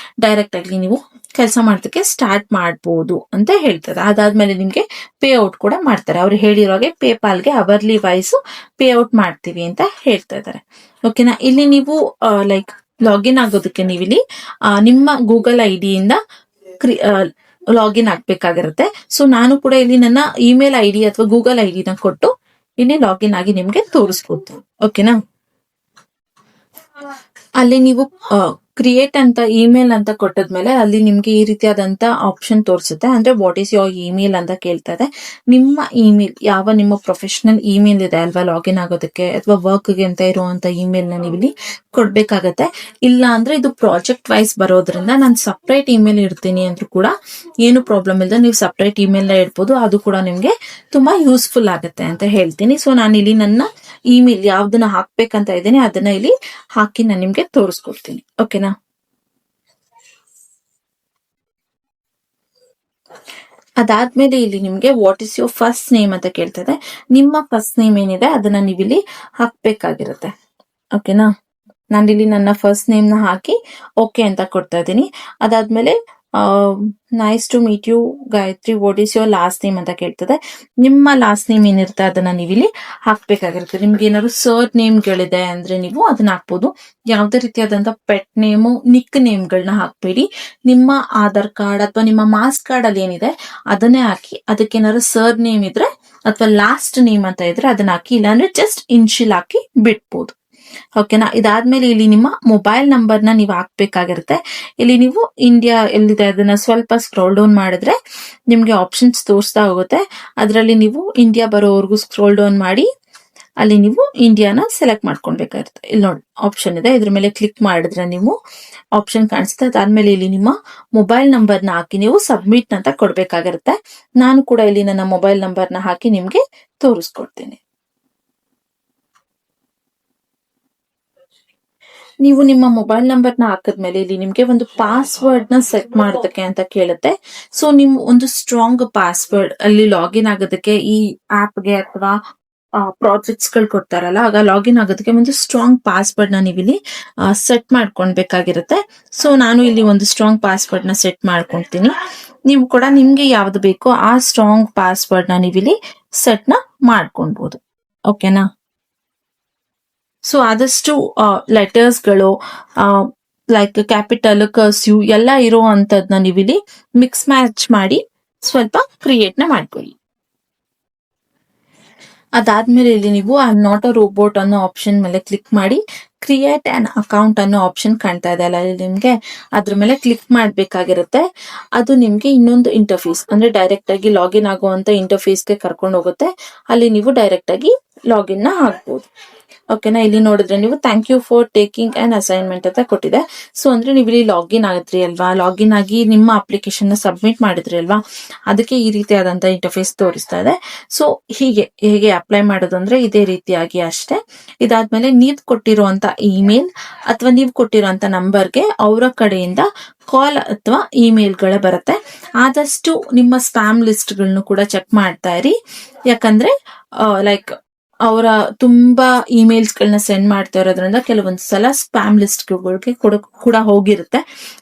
ಡೈರೆಕ್ಟ್ ಆಗಿ ನೀವು ಕೆಲಸ ಮಾಡೋದಕ್ಕೆ ಸ್ಟಾರ್ಟ್ ಮಾಡ್ಬೋದು ಅಂತ ಹೇಳ್ತಾರೆ. ಅದಾದ್ಮೇಲೆ ನಿಮ್ಗೆ ಪೇ ಔಟ್ ಕೂಡ ಮಾಡ್ತಾರೆ. ಅವ್ರು ಹೇಳಿರೋ ಹಾಗೆ ಪೇಪಾಲ್ಗೆ ಅವರ್ಲಿ ವೈಸ್ ಪೇ ಔಟ್ ಮಾಡ್ತೀವಿ ಅಂತ ಹೇಳ್ತಾ ಇದ್ದಾರೆ. ಓಕೆನಾ. ಇಲ್ಲಿ ನೀವು ಲೈಕ್ ಲಾಗಿನ್ ಆಗೋದಕ್ಕೆ ನೀವಿಲ್ಲಿ ನಿಮ್ಮ ಗೂಗಲ್ ಐಡಿಯಿಂದ ಲಾಗಿನ್ ಆಗ್ಬೇಕಾಗಿರುತ್ತೆ. ಸೊ ನಾನು ಕೂಡ ಇಲ್ಲಿ ನನ್ನ ಇಮೇಲ್ ಐಡಿ ಅಥವಾ ಗೂಗಲ್ ಐಡಿನ ಕೊಟ್ಟು ಇಲ್ಲಿ ಲಾಗಿನ್ ಆಗಿ ನಿಮ್ಗೆ ತೋರಿಸ್ಕೊಡ್ತೀನಿ. ಓಕೆನಾ. ಅಲ್ಲಿ ನೀವು ಕ್ರಿಯೇಟ್ ಅಂತ ಇಮೇಲ್ ಅಂತ ಕೊಟ್ಟದ್ಮೇಲೆ ಅಲ್ಲಿ ನಿಮ್ಗೆ ಈ ರೀತಿಯಾದಂತ ಆಪ್ಷನ್ ತೋರಿಸುತ್ತೆ. ಅಂದ್ರೆ ವಾಟ್ ಈಸ್ ಯೋರ್ ಇಮೇಲ್ ಅಂತ ಕೇಳ್ತಾ ಇದೆ. ನಿಮ್ಮ ಇಮೇಲ್ ಯಾವ ನಿಮ್ಮ ಪ್ರೊಫೆಷನಲ್ ಇಮೇಲ್ ಇದೆ ಅಲ್ವಾ ಲಾಗಿನ್ ಆಗೋದಕ್ಕೆ ಅಥವಾ ವರ್ಕ್ಗೆ ಅಂತ ಇರುವಂತ ಇಮೇಲ್ ನ ನೀವು ಇಲ್ಲಿ ಕೊಡ್ಬೇಕಾಗತ್ತೆ. ಇಲ್ಲ ಅಂದ್ರೆ ಇದು ಪ್ರಾಜೆಕ್ಟ್ ವೈಸ್ ಬರೋದ್ರಿಂದ ನಾನು ಸಪ್ರೇಟ್ ಇಮೇಲ್ ಇಡ್ತೀನಿ ಅಂದ್ರೂ ಕೂಡ ಏನು ಪ್ರಾಬ್ಲಮ್ ಇಲ್ಲದೆ ನೀವು ಸಪ್ರೇಟ್ ಇಮೇಲ್ ನ ಇಡ್ಬೋದು. ಅದು ಕೂಡ ನಿಮ್ಗೆ ತುಂಬಾ ಯೂಸ್ಫುಲ್ ಆಗುತ್ತೆ ಅಂತ ಹೇಳ್ತೀನಿ. ಸೊ ನಾನು ಇಲ್ಲಿ ನನ್ನ ಇಮೇಲ್ ಯಾವ್ದನ್ನ ಹಾಕ್ಬೇಕಂತ ಇದ್ದೀನಿ ಅದನ್ನ ಇಲ್ಲಿ ಹಾಕಿ ನಾನು ನಿಮ್ಗೆ ತೋರಿಸ್ಕೊಡ್ತೀನಿ. ಓಕೆನಾ. ಅದಾದ್ಮೇಲೆ ಇಲ್ಲಿ ನಿಮ್ಗೆ what is your first name ಅಂತ ಕೇಳ್ತದೆ. ನಿಮ್ಮ ಫಸ್ಟ್ ನೇಮ್ ಏನಿದೆ ಅದನ್ನ ನೀವಿಲ್ಲಿ ಹಾಕ್ಬೇಕಾಗಿರುತ್ತೆ. ಓಕೆನಾ. ನಾನಿಲ್ಲಿ ನನ್ನ ಫಸ್ಟ್ ನೇಮ್ ನ ಹಾಕಿ ಓಕೆ ಅಂತ ಕೊಡ್ತಾ ಇದ್ದೀನಿ. ಅದಾದ್ಮೇಲೆ nice to meet you Gayatri, what is your last name ಅಂತ ಕೇಳ್ತದೆ. ನಿಮ್ಮ ಲಾಸ್ಟ್ ನೇಮ್ ಏನಿರುತ್ತೆ ಅದನ್ನ ನೀವಿಲ್ಲಿ ಹಾಕ್ಬೇಕಾಗಿರುತ್ತೆ. ನಿಮ್ಗೆ ಏನಾದ್ರು ಸರ್ ನೇಮ್ಗಳಿದೆ ಅಂದ್ರೆ ನೀವು ಅದನ್ನ ಹಾಕ್ಬೋದು. ಯಾವುದೇ ರೀತಿಯಾದಂತ ಪೆಟ್ ನೇಮು ನಿಕ್ ನೇಮ್ಗಳನ್ನ ಹಾಕ್ಬೇಡಿ. ನಿಮ್ಮ ಆಧಾರ್ ಕಾರ್ಡ್ ಅಥವಾ ನಿಮ್ಮ ಮಾಸ್ ಕಾರ್ಡ್ ಅಲ್ಲಿ ಏನಿದೆ ಅದನ್ನೇ ಹಾಕಿ. ಅದಕ್ಕೆ ಏನಾದ್ರು ಸರ್ ನೇಮ್ ಇದ್ರೆ ಅಥವಾ ಲಾಸ್ಟ್ ನೇಮ್ ಅಂತ ಇದ್ರೆ ಅದನ್ನ ಹಾಕಿ. ಇಲ್ಲಾಂದ್ರೆ ಜಸ್ಟ್ ಇನ್ಶಿಲ್ ಹಾಕಿ ಬಿಡ್ಬೋದು. ಓಕೆನಾ. ಇದಾದ್ಮೇಲೆ ಇಲ್ಲಿ ನಿಮ್ಮ ಮೊಬೈಲ್ ನಂಬರ್ ನ ನೀವು ಹಾಕ್ಬೇಕಾಗಿರುತ್ತೆ. ಇಲ್ಲಿ ನೀವು ಇಂಡಿಯಾ ಎಲ್ಲಿದೆ ಅದನ್ನ ಸ್ವಲ್ಪ ಸ್ಕ್ರೋಲ್ ಡೌನ್ ಮಾಡಿದ್ರೆ ನಿಮ್ಗೆ ಆಪ್ಷನ್ಸ್ ತೋರಿಸ್ತಾ ಹೋಗುತ್ತೆ. ಅದರಲ್ಲಿ ನೀವು ಇಂಡಿಯಾ ಬರೋವರೆಗೂ ಸ್ಕ್ರೋಲ್ ಡೌನ್ ಮಾಡಿ ಅಲ್ಲಿ ನೀವು ಇಂಡಿಯಾನ ಸೆಲೆಕ್ಟ್ ಮಾಡ್ಕೊಳ್ಬೇಕಾಗಿರುತ್ತೆ. ಇಲ್ಲಿ ನೋಡಿ ಆಪ್ಷನ್ ಇದೆ, ಇದ್ರ ಮೇಲೆ ಕ್ಲಿಕ್ ಮಾಡಿದ್ರೆ ನೀವು ಆಪ್ಷನ್ ಕಾಣಿಸುತ್ತೆ. ಅದಾದ್ಮೇಲೆ ಇಲ್ಲಿ ನಿಮ್ಮ ಮೊಬೈಲ್ ನಂಬರ್ ನ ಹಾಕಿ ನೀವು ಸಬ್ಮಿಟ್ ಅಂತ ಕೊಡ್ಬೇಕಾಗಿರುತ್ತೆ. ನಾನು ಕೂಡ ಇಲ್ಲಿ ನನ್ನ ಮೊಬೈಲ್ ನಂಬರ್ ನ ಹಾಕಿ ನಿಮ್ಗೆ ತೋರಿಸ್ಕೊಡ್ತೀನಿ. ನೀವು ನಿಮ್ಮ ಮೊಬೈಲ್ ನಂಬರ್ ನ ಹಾಕಿದ್ಮೇಲೆ ಇಲ್ಲಿ ನಿಮ್ಗೆ ಒಂದು ಪಾಸ್ವರ್ಡ್ ನ ಸೆಟ್ ಮಾಡೋದಕ್ಕೆ ಅಂತ ಕೇಳುತ್ತೆ. ಸೊ ನೀವು ಒಂದು ಸ್ಟ್ರಾಂಗ್ ಪಾಸ್ವರ್ಡ್ ಅಲ್ಲಿ ಲಾಗಿನ್ ಆಗೋದಕ್ಕೆ ಈ ಆಪ್ಗೆ ಅಥವಾ ಪ್ರಾಜೆಕ್ಟ್ಸ್ ಗಳು ಕೊಡ್ತಾರಲ್ಲ ಆಗ ಲಾಗಿನ್ ಆಗೋದಕ್ಕೆ ಒಂದು ಸ್ಟ್ರಾಂಗ್ ಪಾಸ್ವರ್ಡ್ ನ ನೀವಿಲ್ಲಿ ಸೆಟ್ ಮಾಡ್ಕೊಳ್ಬೇಕಾಗಿರುತ್ತೆ. ಸೊ ನಾನು ಇಲ್ಲಿ ಒಂದು ಸ್ಟ್ರಾಂಗ್ ಪಾಸ್ವರ್ಡ್ ನ ಸೆಟ್ ಮಾಡ್ಕೊಳ್ತೀನಿ. ನೀವು ಕೂಡ ನಿಮ್ಗೆ ಯಾವ್ದು ಬೇಕೋ ಆ ಸ್ಟ್ರಾಂಗ್ ಪಾಸ್ವರ್ಡ್ ನ ನೀವಿಲ್ಲಿ ಸೆಟ್ ನ ಮಾಡ್ಕೊಳ್ಬಹುದು. ಓಕೆನಾ. ಸೊ ಆದಷ್ಟು ಲೆಟರ್ಸ್ಗಳು ಲೈಕ್ ಕ್ಯಾಪಿಟಲ್ ಕರ್ಸ್ಯೂ ಎಲ್ಲ ಇರೋ ಅಂತದ್ನ ನೀವಿಲ್ಲಿ ಮಿಕ್ಸ್ ಮ್ಯಾಚ್ ಮಾಡಿ ಸ್ವಲ್ಪ ಕ್ರಿಯೇಟ್ ನ ಮಾಡ್ಕೊಳ್ಳಿ. ಅದಾದ್ಮೇಲೆ ಇಲ್ಲಿ ನೀವು I am not a robot ಅನ್ನೋ ಆಪ್ಷನ್ ಮೇಲೆ ಕ್ಲಿಕ್ ಮಾಡಿ ಕ್ರಿಯೇಟ್ ಅನ್ ಅಕೌಂಟ್ ಅನ್ನೋ ಆಪ್ಷನ್ ಕಾಣ್ತಾ ಇದೆ ಅಲ್ಲ ನಿಮ್ಗೆ, ಅದ್ರ ಮೇಲೆ ಕ್ಲಿಕ್ ಮಾಡ್ಬೇಕಾಗಿರುತ್ತೆ. ಅದು ನಿಮ್ಗೆ ಇನ್ನೊಂದು ಇಂಟರ್ಫೇಸ್ ಅಂದ್ರೆ ಡೈರೆಕ್ಟ್ ಆಗಿ ಲಾಗಿನ್ ಆಗುವಂತ ಇಂಟರ್ಫೇಸ್ಗೆ ಕರ್ಕೊಂಡು ಹೋಗುತ್ತೆ. ಅಲ್ಲಿ ನೀವು ಡೈರೆಕ್ಟ್ ಆಗಿ ಲಾಗಿನ್ ನ ಹಾಕ್ಬೋದು. ಓಕೆನಾ. ಇಲ್ಲಿ ನೋಡಿದ್ರೆ ನೀವು thank you for taking an assignment ಅಂತ ಕೊಟ್ಟಿದೆ. ಸೊ ಅಂದ್ರೆ ನೀವು ಇಲ್ಲಿ ಲಾಗಿನ್ ಆಗಿದ್ರಿ ಅಲ್ವಾ, ಲಾಗಿನ್ ಆಗಿ ನಿಮ್ಮ ಅಪ್ಲಿಕೇಶನ್ ನ ಸಬ್ಮಿಟ್ ಮಾಡಿದ್ರಿ ಅಲ್ವಾ, ಅದಕ್ಕೆ ಈ ರೀತಿಯಾದಂತ ಇಂಟರ್ಫೇಸ್ ತೋರಿಸ್ತಾ ಇದೆ. ಸೊ ಹೇಗೆ ಅಪ್ಲೈ ಮಾಡೋದು ಅಂದ್ರೆ ಇದೇ ರೀತಿಯಾಗಿ ಅಷ್ಟೇ. ಇದಾದ್ಮೇಲೆ ನೀವು ಕೊಟ್ಟಿರುವಂತ ಇಮೇಲ್ ಅಥವಾ ನೀವು ಕೊಟ್ಟಿರುವಂತ ನಂಬರ್ಗೆ ಅವರ ಕಡೆಯಿಂದ ಕಾಲ್ ಅಥವಾ ಇಮೇಲ್ ಗಳ ಬರುತ್ತೆ. ಆದಷ್ಟು ನಿಮ್ಮ ಸ್ಪ್ಯಾಮ್ ಲಿಸ್ಟ್ ಗಳನ್ನು ಕೂಡ ಚೆಕ್ ಮಾಡ್ತಾ ಇರಿ. ಯಾಕಂದ್ರೆ ಲೈಕ್ ಅವರ ತುಂಬಾ ಇಮೇಲ್ಸ್ ಗಳನ್ನ ಸೆಂಡ್ ಮಾಡ್ತಾ ಇರೋದ್ರಿಂದ ಕೆಲವೊಂದು ಸಲ ಸ್ಪ್ಯಾಮ್ ಲಿಸ್ಟ್ ಗಳಿಗೆ ಕೂಡ ಹೋಗಿರುತ್ತೆ.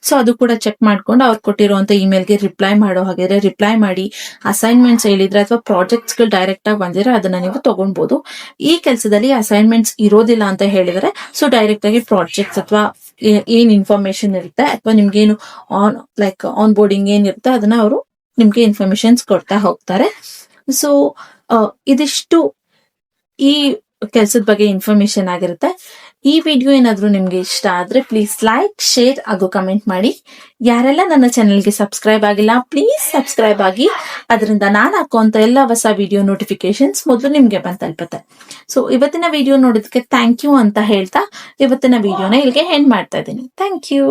ಸೊ ಅದು ಕೂಡ ಚೆಕ್ ಮಾಡ್ಕೊಂಡು ಅವ್ರು ಕೊಟ್ಟಿರುವಂತ ಇಮೇಲ್ಗೆ ರಿಪ್ಲೈ ಮಾಡೋ ಹಾಗಿದ್ರೆ ರಿಪ್ಲೈ ಮಾಡಿ. ಅಸೈನ್ಮೆಂಟ್ಸ್ ಹೇಳಿದ್ರೆ ಅಥವಾ ಪ್ರಾಜೆಕ್ಟ್ಸ್ ಗಳು ಡೈರೆಕ್ಟ್ ಆಗಿ ಬಂದಿದ್ರೆ ಅದನ್ನ ನೀವು ತಗೊಳ್ಬಹುದು. ಈ ಕೆಲಸದಲ್ಲಿ ಅಸೈನ್ಮೆಂಟ್ಸ್ ಇರೋದಿಲ್ಲ ಅಂತ ಹೇಳಿದ್ರೆ ಸೊ ಡೈರೆಕ್ಟ್ ಆಗಿ ಪ್ರಾಜೆಕ್ಟ್ಸ್ ಅಥವಾ ಏನ್ ಇನ್ಫಾರ್ಮೇಶನ್ ಇರುತ್ತೆ ಅಥವಾ ನಿಮ್ಗೇನು ಆನ್ ಬೋರ್ಡಿಂಗ್ ಏನಿರುತ್ತೆ ಅದನ್ನ ಅವರು ನಿಮ್ಗೆ ಇನ್ಫಾರ್ಮೇಶನ್ಸ್ ಕೊಡ್ತಾ ಹೋಗ್ತಾರೆ. ಸೊ ಇದಿಷ್ಟು ಈ ಕೆಲಸದ ಬಗ್ಗೆ ಇನ್ಫಾರ್ಮೇಶನ್ ಆಗಿರುತ್ತೆ. ಈ ವಿಡಿಯೋ ಏನಾದ್ರೂ ನಿಮ್ಗೆ ಇಷ್ಟ ಆದ್ರೆ ಪ್ಲೀಸ್ ಲೈಕ್, ಶೇರ್ ಹಾಗೂ ಕಮೆಂಟ್ ಮಾಡಿ. ಯಾರೆಲ್ಲ ನನ್ನ ಚಾನೆಲ್ಗೆ ಸಬ್ಸ್ಕ್ರೈಬ್ ಆಗಿಲ್ಲ ಪ್ಲೀಸ್ ಸಬ್ಸ್ಕ್ರೈಬ್ ಆಗಿ. ಅದರಿಂದ ನಾನು ಹಾಕುವಂತ ಎಲ್ಲ ಹೊಸ ವಿಡಿಯೋ ನೋಟಿಫಿಕೇಶನ್ಸ್ ಮೊದಲು ನಿಮ್ಗೆ ಬಂದ್ ತಲುಪುತ್ತೆ. ಸೊ ಇವತ್ತಿನ ವಿಡಿಯೋ ನೋಡೋದಕ್ಕೆ ಥ್ಯಾಂಕ್ ಯು ಅಂತ ಹೇಳ್ತಾ ಇವತ್ತಿನ ವಿಡಿಯೋನ ಇಲ್ಲಿಗೆ ಎಂಡ್ ಮಾಡ್ತಾ ಇದ್ದೀನಿ. Thank you.